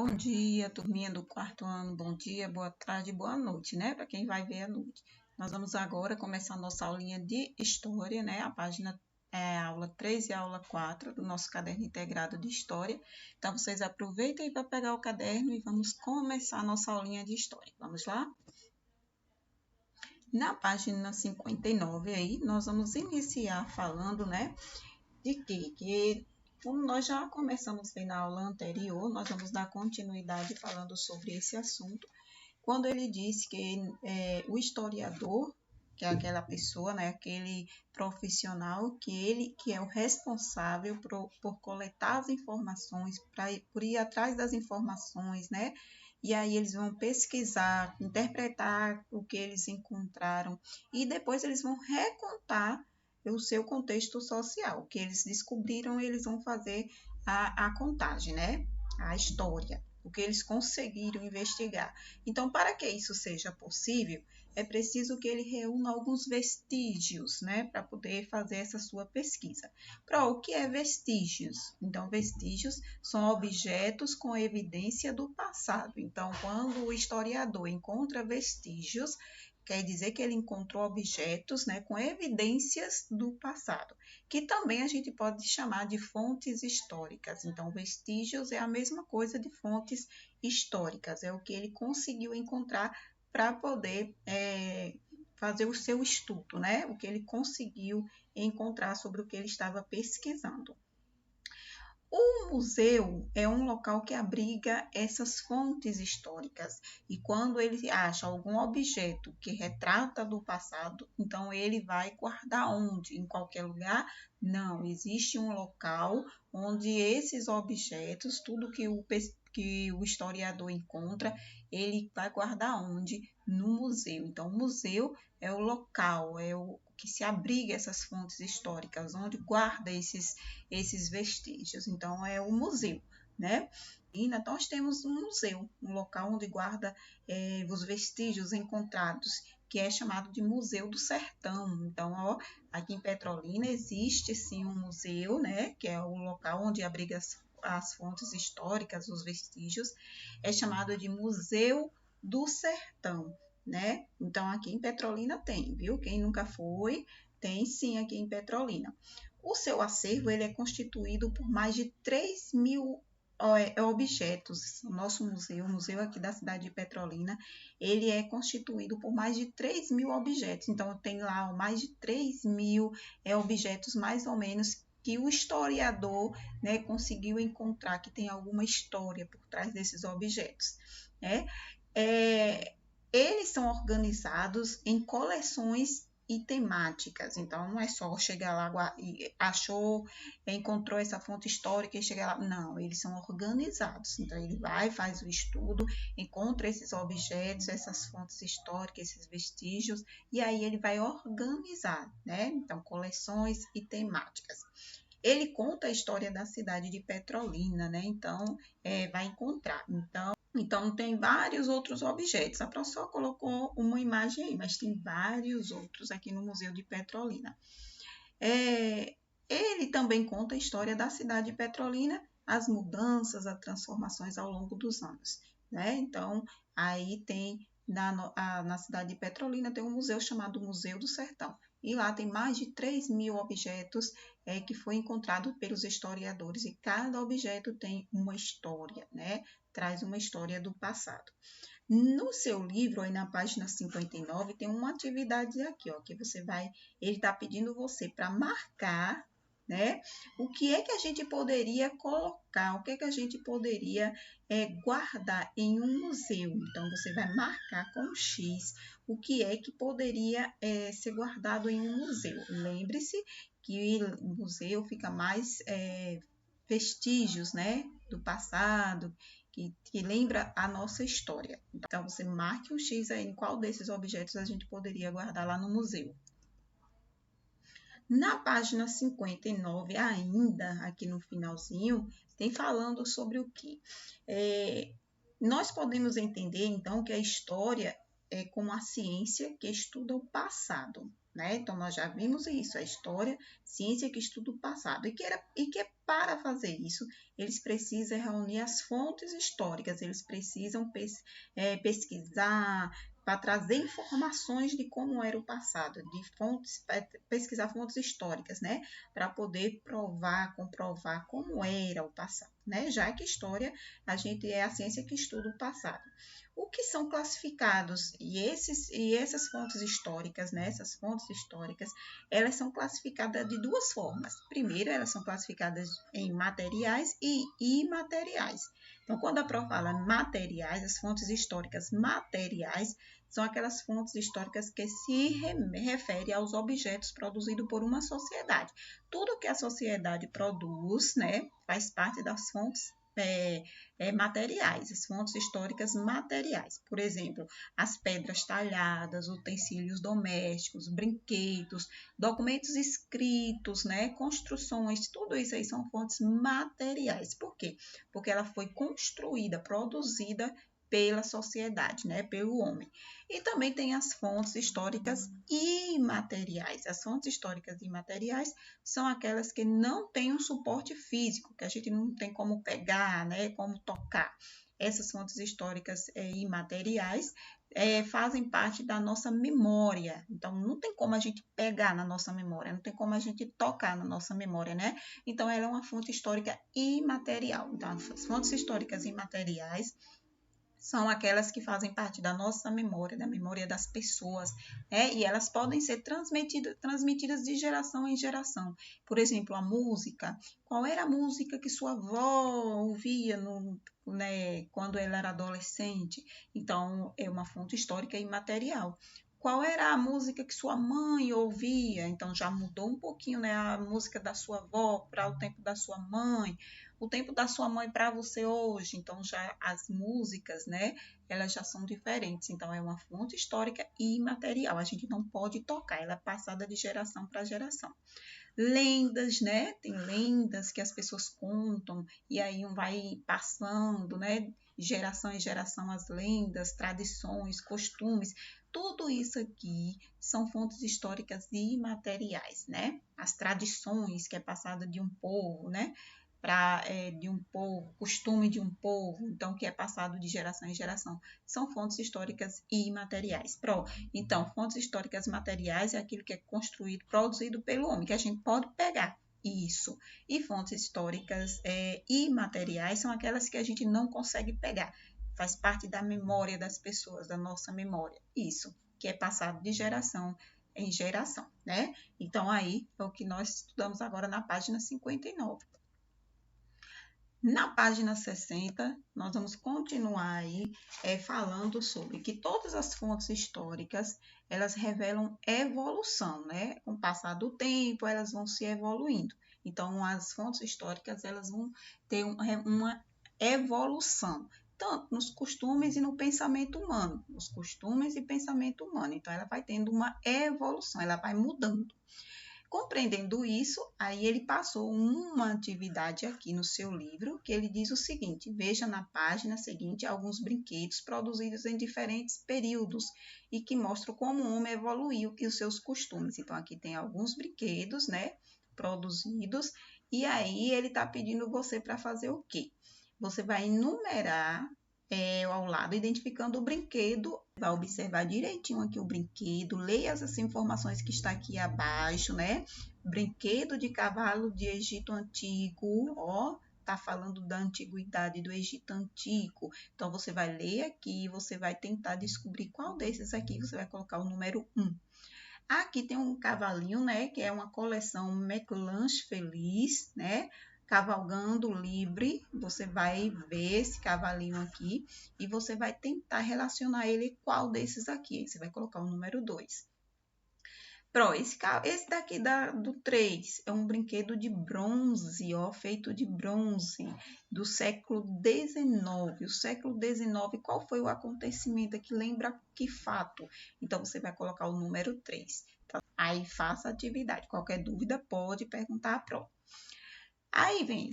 Bom dia, turminha do quarto ano. Bom dia, boa tarde, boa noite, né? Para quem vai ver à noite. Nós vamos agora começar a nossa aulinha de História, né? A página é a aula 3 e a aula 4 do nosso caderno integrado de História. Então, vocês aproveitem para pegar o caderno e vamos começar a nossa aulinha de História. Vamos lá? Na página 59 aí, nós vamos iniciar falando, né? De que como nós já começamos bem na aula anterior, nós vamos dar continuidade falando sobre esse assunto, quando ele diz que o historiador, que é aquela pessoa, né, aquele profissional, que é o responsável por coletar as informações, por ir atrás das informações, né, e aí eles vão pesquisar, interpretar o que eles encontraram, e depois eles vão recontar o seu contexto social. O que eles descobriram, eles vão fazer a contagem, né? A história, o que eles conseguiram investigar. Então, para que isso seja possível, é preciso que ele reúna alguns vestígios, né? Para poder fazer essa sua pesquisa. Para o que é vestígios? Então, vestígios são objetos com evidência do passado. Então, quando o historiador encontra vestígios, quer dizer que ele encontrou objetos, né, com evidências do passado, que também a gente pode chamar de fontes históricas. Então, vestígios é a mesma coisa de fontes históricas, é o que ele conseguiu encontrar para poder fazer o seu estudo, né? O que ele conseguiu encontrar sobre o que ele estava pesquisando. O museu é um local que abriga essas fontes históricas e quando ele acha algum objeto que retrata do passado, então ele vai guardar onde? Em qualquer lugar? Não, existe um local onde esses objetos, tudo que o historiador encontra, ele vai guardar onde? No museu. Então, o museu é o local, é o que se abriga essas fontes históricas, onde guarda esses vestígios. Então, é o museu, né? E nós temos um museu, um local onde guarda os vestígios encontrados, que é chamado de Museu do Sertão. Então, ó, aqui em Petrolina existe sim um museu, né? Que é o local onde abriga as fontes históricas, os vestígios, é chamado de Museu do Sertão, né? Então, aqui em Petrolina tem, viu? Quem nunca foi, tem sim aqui em Petrolina. O seu acervo ele é constituído por mais de 3.000 objetos. O nosso museu, o museu aqui da cidade de Petrolina, ele é constituído por mais de 3.000 objetos. Então, tem lá mais de 3.000 objetos, mais ou menos, que o historiador, né, conseguiu encontrar que tem alguma história por trás desses objetos, né? Eles são organizados em coleções e temáticas, então não é só chegar lá e achou, encontrou essa fonte histórica e chegar lá, não, eles são organizados, então ele vai, faz o estudo, encontra esses objetos, essas fontes históricas, esses vestígios, e aí ele vai organizar, né, então coleções e temáticas. Ele conta a história da cidade de Petrolina, né, então vai encontrar, então, tem vários outros objetos. A professora colocou uma imagem aí, mas tem vários outros aqui no Museu de Petrolina. Ele também conta a história da cidade de Petrolina, as mudanças, as transformações ao longo dos anos, né? Então, aí tem, na cidade de Petrolina, tem um museu chamado Museu do Sertão. E lá tem mais de 3.000 objetos que foi encontrado pelos historiadores. E cada objeto tem uma história, né? Traz uma história do passado. No seu livro, aí na página 59, tem uma atividade aqui, ó, que você vai, ele está pedindo você para marcar, né, o que é que a gente poderia colocar, o que é que a gente poderia guardar em um museu. Então, você vai marcar com X o que é que poderia ser guardado em um museu. Lembre-se que o museu fica mais vestígios, né, do passado, que lembra a nossa história. Então, você marque um X aí em qual desses objetos a gente poderia guardar lá no museu. Na página 59, ainda aqui no finalzinho, tem falando sobre o quê? Nós podemos entender, então, que a história é como a ciência que estuda o passado, né? Então, nós já vimos isso, a história, ciência que estuda o passado, e que é para fazer isso, eles precisam reunir as fontes históricas, eles precisam pesquisar, para trazer informações de como era o passado, de fontes, pesquisar fontes históricas, né? Para poder provar, comprovar como era o passado, né? Já que história, a gente é a ciência que estuda o passado. O que são classificados, e essas fontes históricas, né? Essas fontes históricas, elas são classificadas de duas formas. Primeiro, elas são classificadas em materiais e imateriais. Então, quando a Pro fala materiais, as fontes históricas materiais, são aquelas fontes históricas que se referem aos objetos produzidos por uma sociedade. Tudo que a sociedade produz, né, faz parte das fontes materiais, as fontes históricas materiais. Por exemplo, as pedras talhadas, utensílios domésticos, brinquedos, documentos escritos, né, construções, tudo isso aí são fontes materiais. Por quê? Porque ela foi construída, produzida pela sociedade, né, pelo homem. E também tem as fontes históricas imateriais. As fontes históricas imateriais são aquelas que não têm um suporte físico, que a gente não tem como pegar, né, como tocar. Essas fontes históricas imateriais fazem parte da nossa memória. Então, não tem como a gente pegar na nossa memória, não tem como a gente tocar na nossa memória, né? Então, ela é uma fonte histórica imaterial. Então, as fontes históricas imateriais são aquelas que fazem parte da nossa memória, da memória das pessoas, né? E elas podem ser transmitidas de geração em geração. Por exemplo, a música. Qual era a música que sua avó ouvia né, quando ela era adolescente? Então, é uma fonte histórica imaterial. Qual era a música que sua mãe ouvia? Então, já mudou um pouquinho, né, a música da sua avó para o tempo da sua mãe, o tempo da sua mãe para você hoje. Então, já as músicas, né, elas já são diferentes. Então, é uma fonte histórica e imaterial. A gente não pode tocar, ela é passada de geração para geração. Lendas, né? Tem lendas que as pessoas contam e aí vai passando, né? Geração em geração as lendas, tradições, costumes. Tudo isso aqui são fontes históricas e imateriais, né? As tradições que é passada de um povo, né? De um povo, costume de um povo, então que é passado de geração em geração, são fontes históricas e imateriais. Então, fontes históricas materiais é aquilo que é construído, produzido pelo homem, que a gente pode pegar. Isso. E fontes históricas imateriais são aquelas que a gente não consegue pegar. Faz parte da memória das pessoas, da nossa memória. Isso, que é passado de geração em geração, né? Então, aí é o que nós estudamos agora na página 59. Na página 60, nós vamos continuar aí falando sobre que todas as fontes históricas, elas revelam evolução, né? Com o passar do tempo, elas vão se evoluindo. Então, as fontes históricas, elas vão ter uma evolução, tanto nos costumes e no pensamento humano, nos costumes e pensamento humano. Então, ela vai tendo uma evolução, ela vai mudando. Compreendendo isso, aí ele passou uma atividade aqui no seu livro, que ele diz o seguinte: veja na página seguinte alguns brinquedos produzidos em diferentes períodos e que mostram como o homem evoluiu e os seus costumes. Então, aqui tem alguns brinquedos, né, produzidos, e aí ele está pedindo você para fazer o quê? Você vai enumerar ao lado, identificando o brinquedo, vai observar direitinho aqui o brinquedo, leia as informações que está aqui abaixo, né? Brinquedo de cavalo de Egito Antigo, ó, tá falando da antiguidade do Egito Antigo. Então, você vai ler aqui, você vai tentar descobrir qual desses aqui, você vai colocar o número 1. Aqui tem um cavalinho, né, que é uma coleção McLanche Feliz, né? Cavalgando livre, você vai ver esse cavalinho aqui e você vai tentar relacionar ele qual desses aqui. Você vai colocar o número 2. Esse daqui do 3 é um brinquedo de bronze, ó, feito de bronze, do século XIX. O século XIX, qual foi o acontecimento aqui? Lembra que fato? Então, você vai colocar o número 3. Tá? Aí, faça a atividade. Qualquer dúvida, pode perguntar à prova. Aí vem,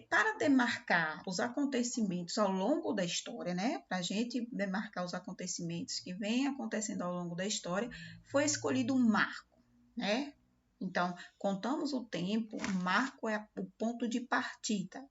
para demarcar os acontecimentos ao longo da história, né? Para a gente demarcar os acontecimentos que vêm acontecendo ao longo da história, foi escolhido um marco, né? Então, contamos o tempo, o marco é o ponto de partida.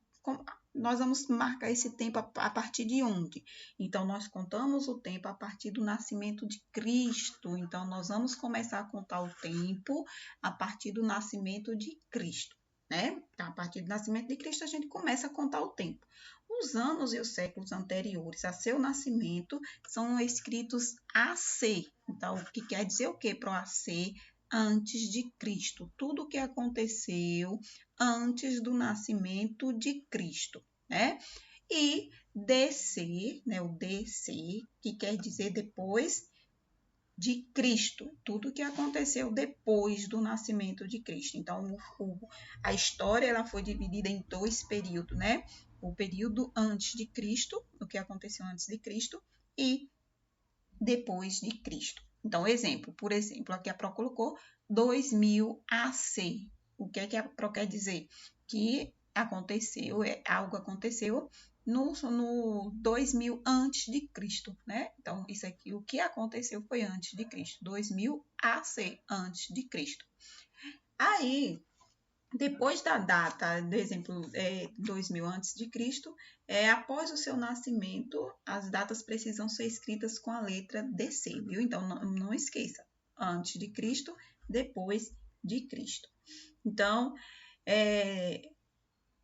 Nós vamos marcar esse tempo a partir de onde? Então, nós contamos o tempo a partir do nascimento de Cristo. Então, nós vamos começar a contar o tempo a partir do nascimento de Cristo, né? Então, a partir do nascimento de Cristo, a gente começa a contar o tempo. Os anos e os séculos anteriores a seu nascimento são escritos AC. Então, o que quer dizer o que para o AC? Antes de Cristo, tudo o que aconteceu antes do nascimento de Cristo, né? E DC, né? O DC, que quer dizer depois de Cristo, tudo o que aconteceu depois do nascimento de Cristo. Então, a história ela foi dividida em dois períodos, né? O período antes de Cristo, o que aconteceu antes de Cristo, e depois de Cristo. Então, por exemplo, aqui a Pro colocou 2000 AC. O que é que a Pro quer dizer? Que algo aconteceu no 2000 antes de Cristo, né? Então, isso aqui, o que aconteceu foi antes de Cristo, 2000 AC, antes de Cristo. Aí, depois da data, do exemplo, 2000 a.C., após o seu nascimento, as datas precisam ser escritas com a letra DC, viu? Então, não esqueça, antes de Cristo, depois de Cristo. Então,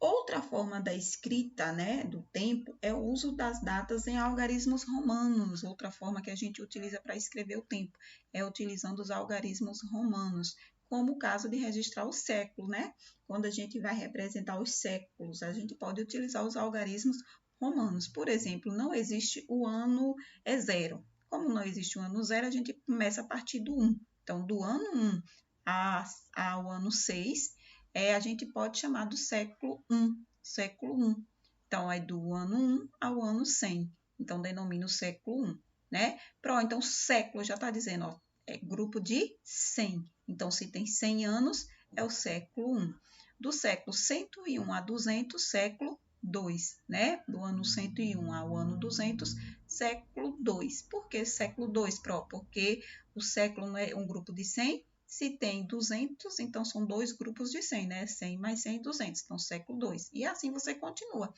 outra forma da escrita, né, do tempo é o uso das datas em algarismos romanos. Outra forma que a gente utiliza para escrever o tempo é utilizando os algarismos romanos, como o caso de registrar o século, né? Quando a gente vai representar os séculos, a gente pode utilizar os algarismos romanos. Por exemplo, não existe o ano zero. Como não existe o ano zero, a gente começa a partir do 1. Então, do ano 1 ao ano 6, a gente pode chamar do século 1. Século 1. Então, é do ano 1 ao ano 100. Então, denomina o século 1, né? Então, século já está dizendo, ó, é grupo de 100. Então, se tem 100 anos, é o século 1. Do século 101 a 200, século 2, né? Do ano 101 ao ano 200, século 2. Por que século 2, Pro? Porque o século não é um grupo de 100. Se tem 200, então são dois grupos de 100, né? 100 mais 100, 200. Então, século 2. E assim você continua.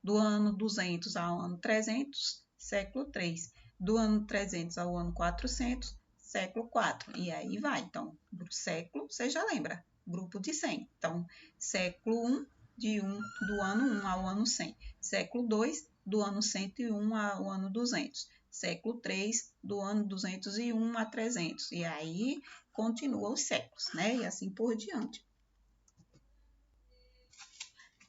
Do ano 200 ao ano 300, século 3. Do ano 300 ao ano 400, século 4. E aí vai. Então, do século, você já lembra, grupo de 100. Então, século 1, do ano 1 ao ano 100. Século 2, do ano 101 ao ano 200. Século 3, do ano 201 a 300. E aí, continua os séculos, né? E assim por diante.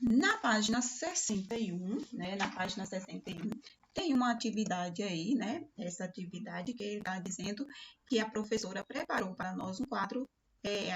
Na página 61, né? Na página 61, tem uma atividade aí, né? Essa atividade que ele está dizendo que a professora preparou para nós um quadro.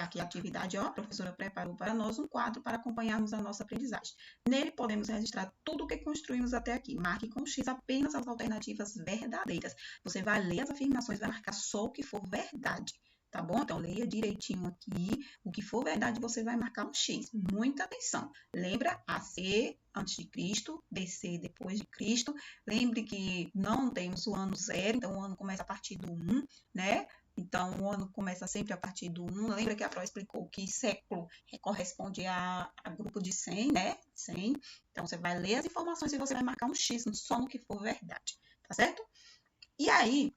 Aqui a atividade, ó, a professora preparou para nós um quadro para acompanharmos a nossa aprendizagem. Nele podemos registrar tudo o que construímos até aqui. Marque com X apenas as alternativas verdadeiras. Você vai ler as afirmações, vai marcar só o que for verdade. Tá bom? Então, leia direitinho aqui. O que for verdade, você vai marcar um X. Muita atenção. Lembra? AC, antes de Cristo. BC, depois de Cristo. Lembre que não temos o ano zero. Então, o ano começa a partir do 1, né? Então, o ano começa sempre a partir do 1. Lembra que a Pro explicou que século corresponde a grupo de 100, né? 100. Então, você vai ler as informações e você vai marcar um X só no que for verdade. Tá certo? E aí,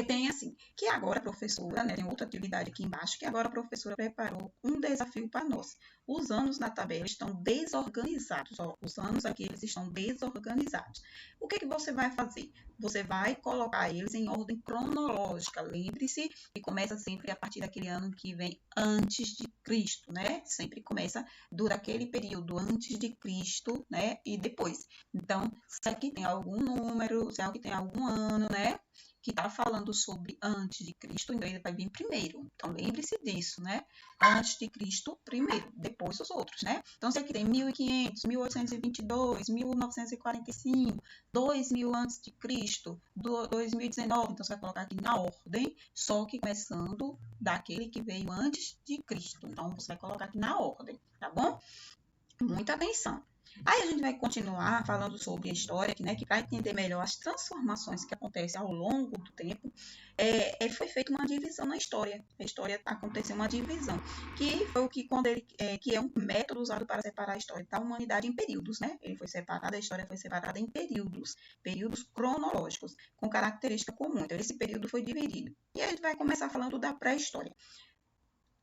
tem assim, que agora a professora, né, tem outra atividade aqui embaixo, que agora a professora preparou um desafio para nós. Os anos na tabela estão desorganizados, ó, os anos aqui eles estão desorganizados. O que você vai fazer? Você vai colocar eles em ordem cronológica. Lembre-se que começa sempre a partir daquele ano que vem antes de Cristo, né? Sempre começa daquele período antes de Cristo, né? E depois. Então, se aqui tem algum número, se aqui tem algum ano, né? Que está falando sobre antes de Cristo, então ele vai vir primeiro. Então, lembre-se disso, né? Antes de Cristo, primeiro, depois os outros, né? Então, se aqui tem 1500, 1822, 1945, 2000 antes de Cristo, 2019, então você vai colocar aqui na ordem, só que começando daquele que veio antes de Cristo. Então, você vai colocar aqui na ordem, tá bom? Muita atenção. Aí a gente vai continuar falando sobre a história, né, que para entender melhor as transformações que acontecem ao longo do tempo, foi feita uma divisão na história. A história aconteceu uma divisão, que foi o que quando que é um método usado para separar a história da humanidade em períodos, né? Ele foi separado, a história foi separada em períodos cronológicos, com característica comum. Então esse período foi dividido. E a gente vai começar falando da pré-história.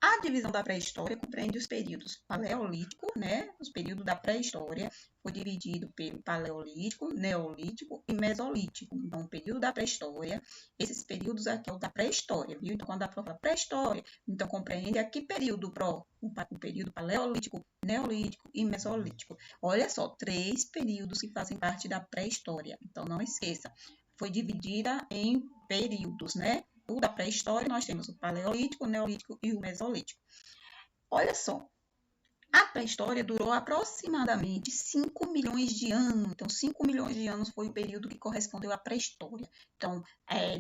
A divisão da pré-história compreende os períodos paleolítico, né? Os períodos da pré-história foi dividido pelo paleolítico, neolítico e mesolítico. Então, o período da pré-história, esses períodos aqui é o da pré-história, viu? Então, quando a prova pré-história, então compreende aqui período o período paleolítico, neolítico e mesolítico. Olha só, 3 períodos que fazem parte da pré-história. Então, não esqueça, foi dividida em períodos, né? O da pré-história, nós temos o paleolítico, o neolítico e o mesolítico. Olha só, a pré-história durou aproximadamente 5 milhões de anos. Então, 5 milhões de anos foi o período que correspondeu à pré-história. Então,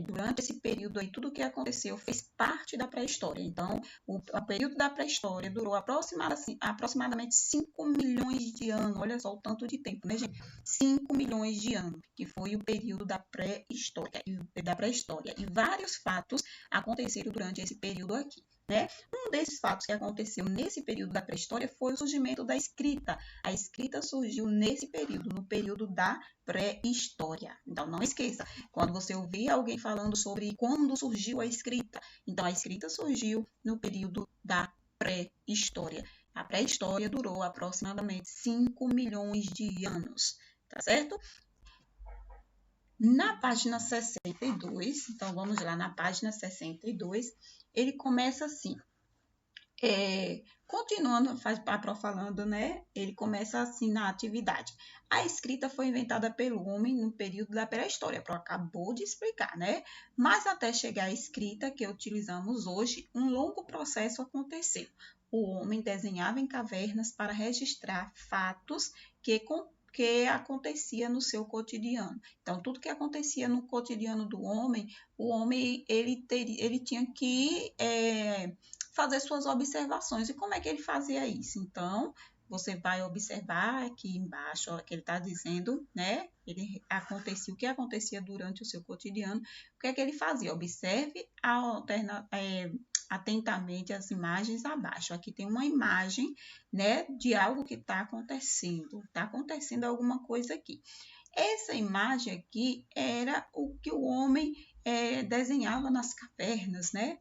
durante esse período aí, tudo o que aconteceu fez parte da pré-história. Então, o período da pré-história durou aproximadamente 5 milhões de anos. Olha só o tanto de tempo, né, gente? 5 milhões de anos, que foi o período da pré-história. E vários fatos aconteceram durante esse período aqui, né? Um desses fatos que aconteceu nesse período da pré-história foi o surgimento da escrita. A escrita surgiu nesse período, no período da pré-história. Então, não esqueça, quando você ouvir alguém falando sobre quando surgiu a escrita, então a escrita surgiu no período da pré-história. A pré-história durou aproximadamente 5 milhões de anos, tá certo? Na página 62, então vamos lá, na página 62, ele começa assim. Continuando, falando, né? Ele começa assim na atividade. A escrita foi inventada pelo homem no período da pré-história, acabou de explicar, né? Mas até chegar à escrita que utilizamos hoje, um longo processo aconteceu. O homem desenhava em cavernas para registrar fatos que acontecia no seu cotidiano. Então, tudo que acontecia no cotidiano do homem, o homem ele tinha que fazer suas observações. E como é que ele fazia isso? Então, você vai observar aqui embaixo, ó, que ele está dizendo, né? O que acontecia durante o seu cotidiano. O que é que ele fazia? Observe atentamente as imagens abaixo. Aqui tem uma imagem, né, de algo que está acontecendo. Está acontecendo alguma coisa aqui. Essa imagem aqui era o que o homem desenhava nas cavernas, né,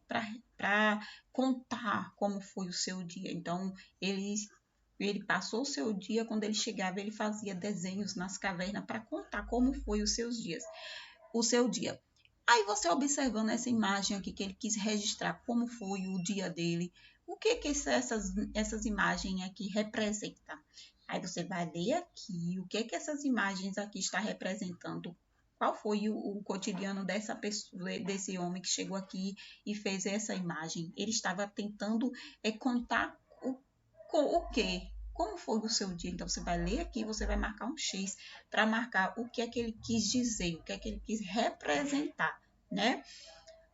para contar como foi o seu dia. Então, ele passou o seu dia, quando ele chegava, ele fazia desenhos nas cavernas para contar como foi o seu dia. Aí você observando essa imagem aqui, que ele quis registrar como foi o dia dele, o que essas imagens aqui representam? Aí você vai ler aqui o que essas imagens aqui estão representando. Qual foi o cotidiano dessa pessoa, desse homem que chegou aqui e fez essa imagem? Ele estava tentando contar o quê? Como foi o seu dia? Então, você vai ler aqui, você vai marcar um X para marcar o que é que ele quis dizer, o que é que ele quis representar, né?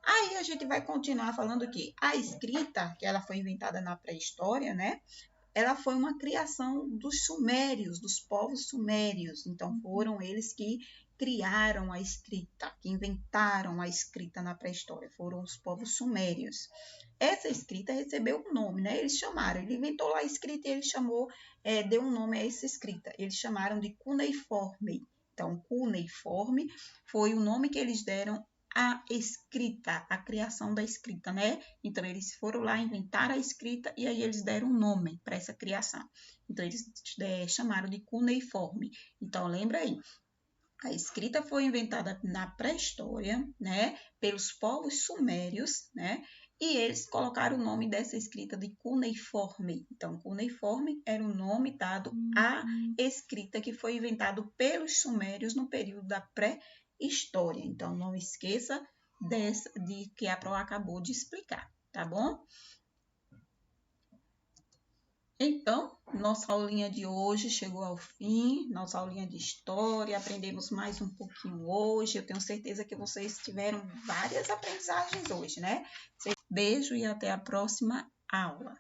Aí a gente vai continuar falando que a escrita, que ela foi inventada na pré-história, né? Ela foi uma criação dos sumérios, dos povos sumérios. Então, foram eles que criaram a escrita, que inventaram a escrita na pré-história. Foram os povos sumérios. Essa escrita recebeu um nome, né? Eles chamaram, ele inventou lá a escrita e ele deu um nome a essa escrita. Eles chamaram de cuneiforme. Então, cuneiforme foi o nome que eles deram à escrita, a criação da escrita, né? Então, eles foram lá inventar a escrita e aí eles deram um nome para essa criação. Então, eles chamaram de cuneiforme. Então, lembra aí. A escrita foi inventada na pré-história, né, pelos povos sumérios, né, e eles colocaram o nome dessa escrita de cuneiforme. Então, cuneiforme era o nome dado à escrita que foi inventado pelos sumérios no período da pré-história. Então, não esqueça de que a Pro acabou de explicar, tá bom? Então, nossa aulinha de hoje chegou ao fim, nossa aulinha de história, aprendemos mais um pouquinho hoje. Eu tenho certeza que vocês tiveram várias aprendizagens hoje, né? Beijo e até a próxima aula.